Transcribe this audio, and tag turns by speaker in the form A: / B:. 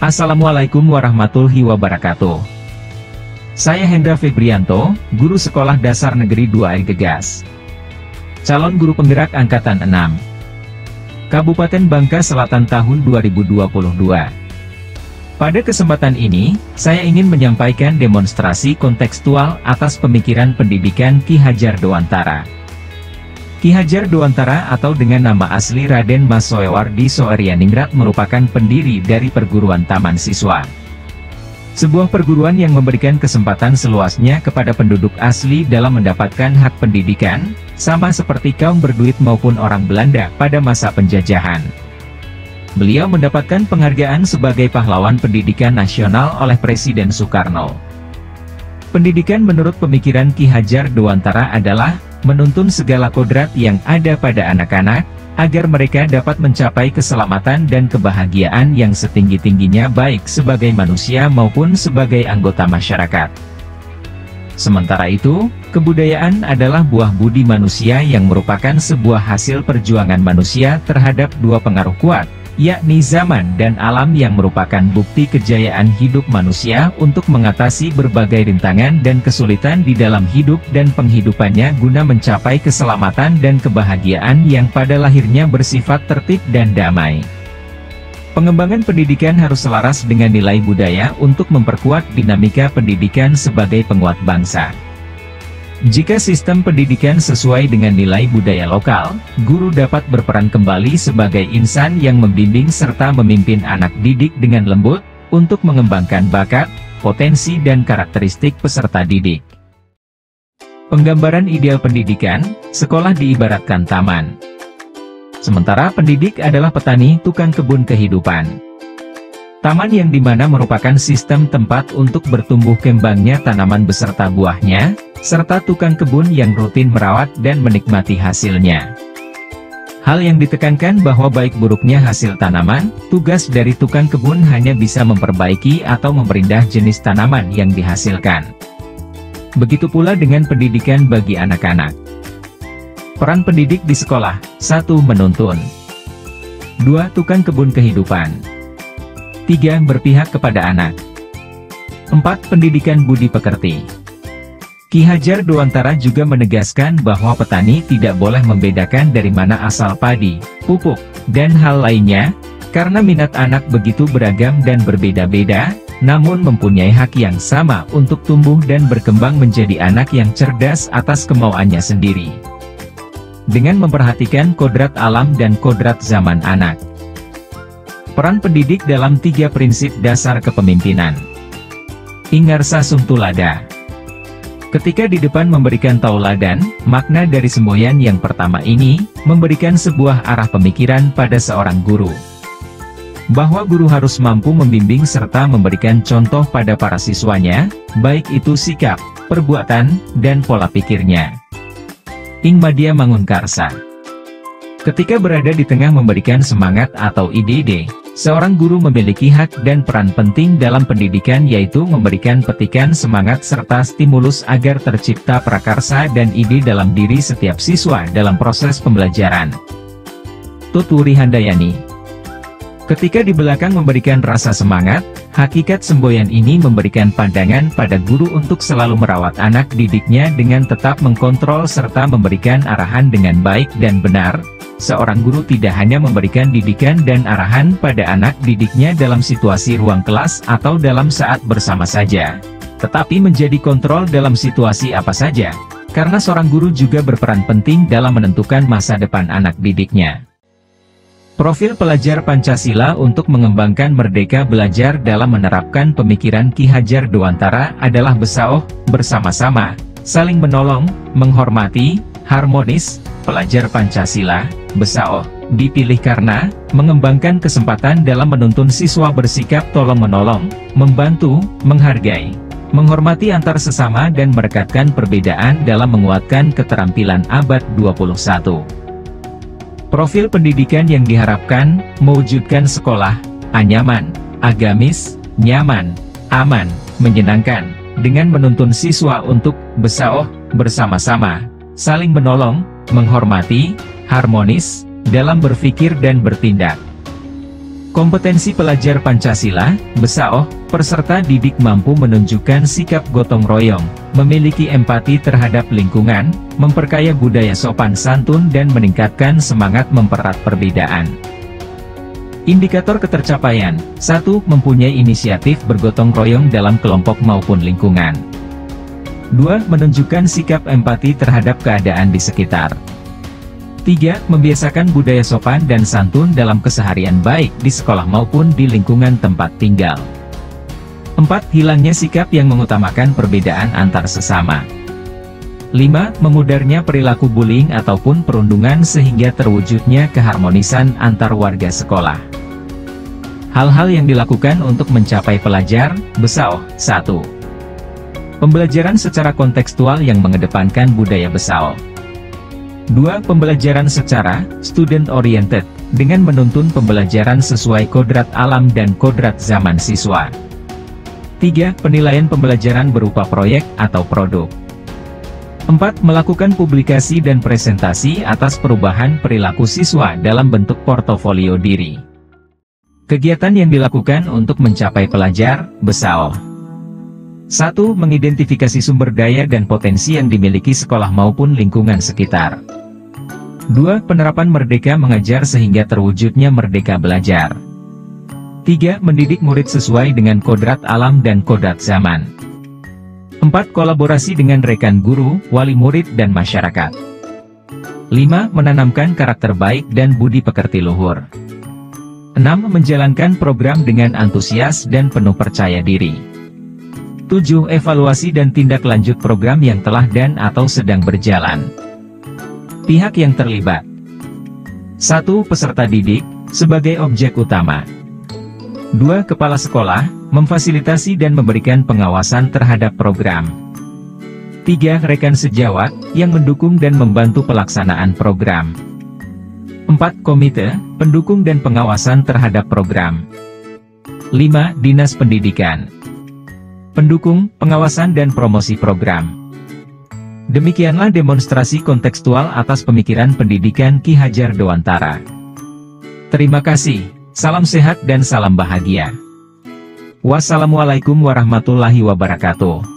A: Assalamualaikum warahmatullahi wabarakatuh. Saya Hendra Febrianto, Guru Sekolah Dasar Negeri 2 Air Gegas. Calon Guru Penggerak Angkatan 6. Kabupaten Bangka Selatan tahun 2022. Pada kesempatan ini, saya ingin menyampaikan demonstrasi kontekstual atas pemikiran pendidikan Ki Hadjar Dewantara. Ki Hadjar Dewantara atau dengan nama asli Raden Mas Soewardi Soearyaningrat merupakan pendiri dari perguruan Taman Siswa. Sebuah perguruan yang memberikan kesempatan seluasnya kepada penduduk asli dalam mendapatkan hak pendidikan, sama seperti kaum berduit maupun orang Belanda pada masa penjajahan. Beliau mendapatkan penghargaan sebagai pahlawan pendidikan nasional oleh Presiden Soekarno. Pendidikan menurut pemikiran Ki Hadjar Dewantara adalah menuntun segala kodrat yang ada pada anak-anak, agar mereka dapat mencapai keselamatan dan kebahagiaan yang setinggi-tingginya baik sebagai manusia maupun sebagai anggota masyarakat. Sementara itu, kebudayaan adalah buah budi manusia yang merupakan sebuah hasil perjuangan manusia terhadap dua pengaruh kuat, yakni zaman dan alam yang merupakan bukti kejayaan hidup manusia untuk mengatasi berbagai rintangan dan kesulitan di dalam hidup dan penghidupannya guna mencapai keselamatan dan kebahagiaan yang pada lahirnya bersifat tertib dan damai. Pengembangan pendidikan harus selaras dengan nilai budaya untuk memperkuat dinamika pendidikan sebagai penguat bangsa. Jika sistem pendidikan sesuai dengan nilai budaya lokal, guru dapat berperan kembali sebagai insan yang membimbing serta memimpin anak didik dengan lembut, untuk mengembangkan bakat, potensi dan karakteristik peserta didik. Penggambaran ideal pendidikan, sekolah diibaratkan taman. Sementara pendidik adalah petani tukang kebun kehidupan. Taman yang dimana merupakan sistem tempat untuk bertumbuh kembangnya tanaman beserta buahnya, serta tukang kebun yang rutin merawat dan menikmati hasilnya. Hal yang ditekankan bahwa baik buruknya hasil tanaman, tugas dari tukang kebun hanya bisa memperbaiki atau memperindah jenis tanaman yang dihasilkan. Begitu pula dengan pendidikan bagi anak-anak. Peran pendidik di sekolah: 1. Menuntun. 2. Tukang kebun kehidupan. 3. Berpihak kepada anak. 4. Pendidikan budi pekerti. Ki Hadjar Dewantara juga menegaskan bahwa petani tidak boleh membedakan dari mana asal padi, pupuk, dan hal lainnya, karena minat anak begitu beragam dan berbeda-beda, namun mempunyai hak yang sama untuk tumbuh dan berkembang menjadi anak yang cerdas atas kemauannya sendiri. Dengan memperhatikan kodrat alam dan kodrat zaman anak. Peran pendidik dalam 3 prinsip dasar kepemimpinan. Ingarsa Sumtulada. Ketika di depan memberikan tauladan, makna dari semboyan yang pertama ini, memberikan sebuah arah pemikiran pada seorang guru. Bahwa guru harus mampu membimbing serta memberikan contoh pada para siswanya, baik itu sikap, perbuatan, dan pola pikirnya. Ing Madya Mangunkarsa. Ketika berada di tengah memberikan semangat atau ide-ide, seorang guru memiliki hak dan peran penting dalam pendidikan, yaitu memberikan petikan semangat serta stimulus agar tercipta prakarsa dan ide dalam diri setiap siswa dalam proses pembelajaran. Tutwuri Handayani. Ketika di belakang memberikan rasa semangat, hakikat semboyan ini memberikan pandangan pada guru untuk selalu merawat anak didiknya dengan tetap mengkontrol serta memberikan arahan dengan baik dan benar. Seorang guru tidak hanya memberikan didikan dan arahan pada anak didiknya dalam situasi ruang kelas atau dalam saat bersama saja, tetapi menjadi kontrol dalam situasi apa saja, karena seorang guru juga berperan penting dalam menentukan masa depan anak didiknya. Profil pelajar Pancasila untuk mengembangkan merdeka belajar dalam menerapkan pemikiran Ki Hadjar Dewantara adalah besaoh, bersama-sama, saling menolong, menghormati, harmonis. Pelajar Pancasila, besaoh, dipilih karena mengembangkan kesempatan dalam menuntun siswa bersikap tolong-menolong, membantu, menghargai, menghormati antar sesama dan merekatkan perbedaan dalam menguatkan keterampilan abad 21. Profil pendidikan yang diharapkan, mewujudkan sekolah anyaman, agamis, nyaman, aman, menyenangkan, dengan menuntun siswa untuk besaoh, bersama-sama, saling menolong, menghormati, harmonis, dalam berpikir dan bertindak. Kompetensi pelajar Pancasila, BSAO, peserta didik mampu menunjukkan sikap gotong royong, memiliki empati terhadap lingkungan, memperkaya budaya sopan santun dan meningkatkan semangat mempererat perbedaan. Indikator ketercapaian, 1. Mempunyai inisiatif bergotong royong dalam kelompok maupun lingkungan. 2. Menunjukkan sikap empati terhadap keadaan di sekitar. 3. Membiasakan budaya sopan dan santun dalam keseharian baik di sekolah maupun di lingkungan tempat tinggal. 4. Hilangnya sikap yang mengutamakan perbedaan antar sesama. 5. Memudarnya perilaku bullying ataupun perundungan sehingga terwujudnya keharmonisan antar warga sekolah. Hal-hal yang dilakukan untuk mencapai pelajar, BSAO. 1. Pembelajaran secara kontekstual yang mengedepankan budaya BSAO. 2. Pembelajaran secara student-oriented, dengan menuntun pembelajaran sesuai kodrat alam dan kodrat zaman siswa. 3. Penilaian pembelajaran berupa proyek atau produk. 4. Melakukan publikasi dan presentasi atas perubahan perilaku siswa dalam bentuk portofolio diri. Kegiatan yang dilakukan untuk mencapai pelajar, BSAO. 1. Mengidentifikasi sumber daya dan potensi yang dimiliki sekolah maupun lingkungan sekitar. 2. Penerapan merdeka mengajar sehingga terwujudnya merdeka belajar. 3. Mendidik murid sesuai dengan kodrat alam dan kodrat zaman. 4. Kolaborasi dengan rekan guru, wali murid dan masyarakat. 5. Menanamkan karakter baik dan budi pekerti luhur. 6. Menjalankan program dengan antusias dan penuh percaya diri. 7. Evaluasi dan tindak lanjut program yang telah dan atau sedang berjalan. Pihak yang terlibat. 1. Peserta didik, sebagai objek utama. 2. Kepala sekolah, memfasilitasi dan memberikan pengawasan terhadap program. 3. Rekan sejawat, yang mendukung dan membantu pelaksanaan program. 4. Komite, pendukung dan pengawasan terhadap program. 5. Dinas Pendidikan, pendukung, pengawasan dan promosi program. Demikianlah demonstrasi kontekstual atas pemikiran pendidikan Ki Hajar Dewantara. Terima kasih, salam sehat dan salam bahagia. Wassalamualaikum warahmatullahi wabarakatuh.